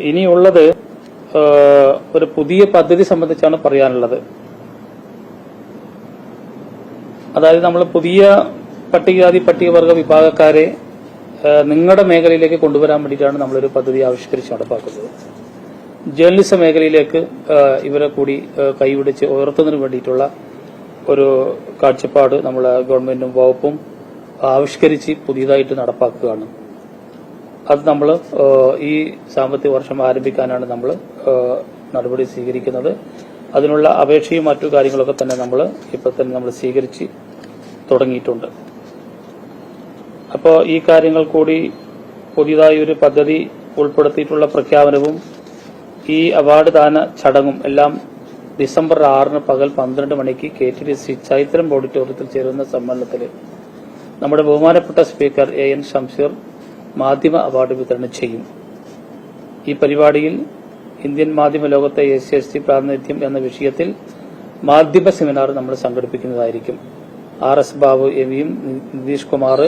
ഇനിയുള്ളത് ഒരു പുതിയ പദ്ധതി സംബന്ധിച്ചാണ് പറയാനുള്ളത്. അതായത് നമ്മൾ പുതിയ പട്ടികജാതി പട്ടികവർഗ വിഭാഗക്കാരെ നിങ്ങളുടെ മേഖലയിലേക്ക് കൊണ്ടുവരാൻ വേണ്ടിയിട്ടാണ് നമ്മളൊരു പദ്ധതി ആവിഷ്കരിച്ച് നടപ്പാക്കുന്നത്. ജേർണലിസം മേഖലയിലേക്ക് ഇവരെ കൂടി കൈപിടിച്ച് ഉയർത്തുന്നതിന് വേണ്ടിയിട്ടുള്ള ഒരു കാഴ്ചപ്പാട് നമ്മളെ ഗവൺമെന്റും വകുപ്പും ആവിഷ്കരിച്ച് പുതിയതായിട്ട് നടപ്പാക്കുകയാണ്. അത് നമ്മൾ ഈ സാമ്പത്തിക വർഷം ആരംഭിക്കാനാണ് നമ്മൾ നടപടി സ്വീകരിക്കുന്നത്. അതിനുള്ള അപേക്ഷയും മറ്റു കാര്യങ്ങളൊക്കെ തന്നെ നമ്മൾ ഇപ്പോൾ തന്നെ നമ്മൾ സ്വീകരിച്ച് തുടങ്ങിയിട്ടുണ്ട്. അപ്പോൾ ഈ കാര്യങ്ങൾ കൂടി പുതിയതായി ഒരു പദ്ധതി ഉൾപ്പെടുത്തിയിട്ടുള്ള പ്രഖ്യാപനവും ഈ അവാർഡ് ദാന ചടങ്ങും എല്ലാം ഡിസംബർ 6 പകൽ 12 മണിക്ക് KTDC ചൈത്രം ഓഡിറ്റോറിയത്തിൽ ചേരുന്ന സമ്മേളനത്തിൽ നമ്മുടെ ബഹുമാനപ്പെട്ട സ്പീക്കർ AN ഷംസീർ മാധ്യമ അവാർഡ് വിതരണം ചെയ്യും. ഈ പരിപാടിയിൽ ഇന്ത്യൻ മാധ്യമ ലോകത്തെ SC/ST പ്രാതിനിധ്യം എന്ന വിഷയത്തിൽ മാധ്യമ സെമിനാർ നമ്മൾ സംഘടിപ്പിക്കുന്നതായിരിക്കും. RS ബാബു എവിയും നിതീഷ് കുമാർ,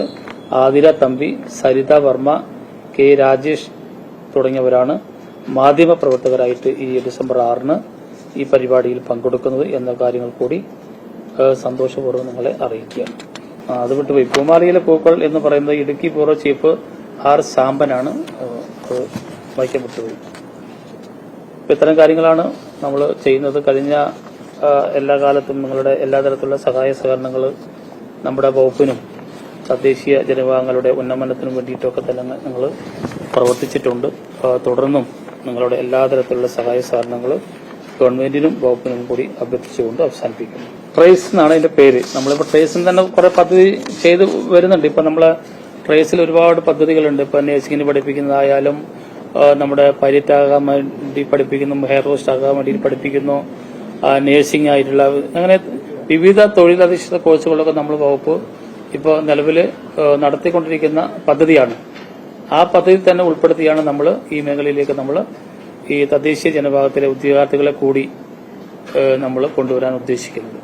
ആതിര തമ്പി, സരിത വർമ്മ, K രാജേഷ് തുടങ്ങിയവരാണ് മാധ്യമ പ്രവർത്തകരായിട്ട് ഈ ഡിസംബർ 6 ഈ പരിപാടിയിൽ പങ്കെടുക്കുന്നത് എന്ന കാര്യങ്ങൾ കൂടി സന്തോഷപൂർവ്വം നിങ്ങളെ അറിയിക്കുകയാണ്. അത് വിട്ടുപോയി. പൂമാളിയിലെ പൂക്കൾ എന്ന് പറയുന്നത് ഇടുക്കി ബ്യൂറോ ചീഫ് R സാമ്പനാണ്. വായിക്കാൻ വിട്ടുപോയി. ഇത്തരം കാര്യങ്ങളാണ് നമ്മൾ ചെയ്യുന്നത്. കഴിഞ്ഞ എല്ലാ കാലത്തും നിങ്ങളുടെ എല്ലാ തരത്തിലുള്ള സഹായ സഹകരണങ്ങൾ നമ്മുടെ വകുപ്പിനും തദ്ദേശീയ ജനവിഭാഗങ്ങളുടെ ഉന്നമനത്തിനും വേണ്ടിയിട്ടൊക്കെ തന്നെ നിങ്ങൾ പ്രവർത്തിച്ചിട്ടുണ്ട്. തുടർന്നും നിങ്ങളുടെ എല്ലാ തരത്തിലുള്ള സഹായ സഹകരണങ്ങൾ ഗവൺമെന്റിനും വകുപ്പിനും കൂടി അഭ്യർത്ഥിച്ചുകൊണ്ട് അവസാനിപ്പിക്കുന്നു. ട്രേസ് എന്നാണ് ഇതിന്റെ പേര്. നമ്മളിപ്പോൾ ട്രേസിന് തന്നെ കുറെ പദ്ധതി ചെയ്ത് വരുന്നുണ്ട്. ഇപ്പൊ നമ്മളെ ട്രേസിൽ ഒരുപാട് പദ്ധതികളുണ്ട്. ഇപ്പൊ നഴ്സിംഗിന് പഠിപ്പിക്കുന്നതായാലും നമ്മുടെ പൈലറ്റ് ആകാൻ വേണ്ടി പഠിപ്പിക്കുന്നു, ഹെയർ ഹോസ്റ്റ് ആകാൻ വേണ്ടി പഠിപ്പിക്കുന്നു, നഴ്സിംഗ് ആയിട്ടുള്ള അങ്ങനെ വിവിധ തൊഴിലധിഷ്ഠിത കോഴ്സുകളൊക്കെ നമ്മൾ വകുപ്പ് ഇപ്പോൾ നിലവിൽ നടത്തിക്കൊണ്ടിരിക്കുന്ന പദ്ധതിയാണ്. ആ പദ്ധതി തന്നെ ഉൾപ്പെടുത്തിയാണ് നമ്മൾ ഈ മേഖലയിലേക്ക് നമ്മൾ ഈ തദ്ദേശീയ ജനവിഭാഗത്തിലെ ഉദ്യോഗാർത്ഥികളെ കൂടി നമ്മൾ കൊണ്ടുവരാൻ ഉദ്ദേശിക്കുന്നത്.